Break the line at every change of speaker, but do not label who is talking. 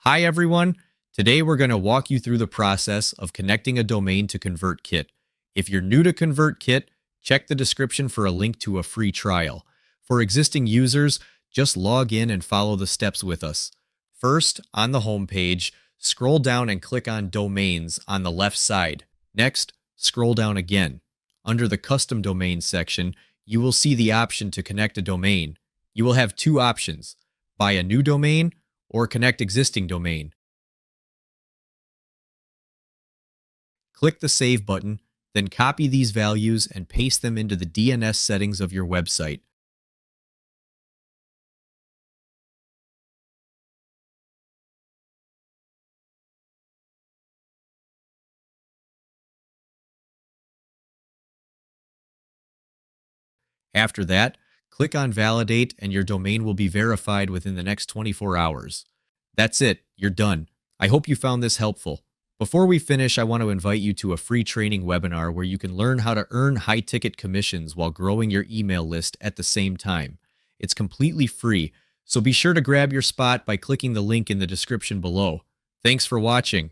Hi everyone! Today we're going to walk you through the process of connecting a domain to ConvertKit. If you're new to ConvertKit, check the description for a link to a free trial. For existing users, just log in and follow the steps with us. First, on the home page, scroll down and click on Domains on the left side. Next, scroll down again. Under the Custom Domain section, you will see the option to connect a domain. You will have two options: buy a new domain or connect existing domain. Click the Save button, then copy these values and paste them into the DNS settings of your website. After that, click on Validate and your domain will be verified within the next 24 hours. That's it, you're done. I hope you found this helpful. Before we finish, I want to invite you to a free training webinar where you can learn how to earn high-ticket commissions while growing your email list at the same time. It's completely free, so be sure to grab your spot by clicking the link in the description below. Thanks for watching.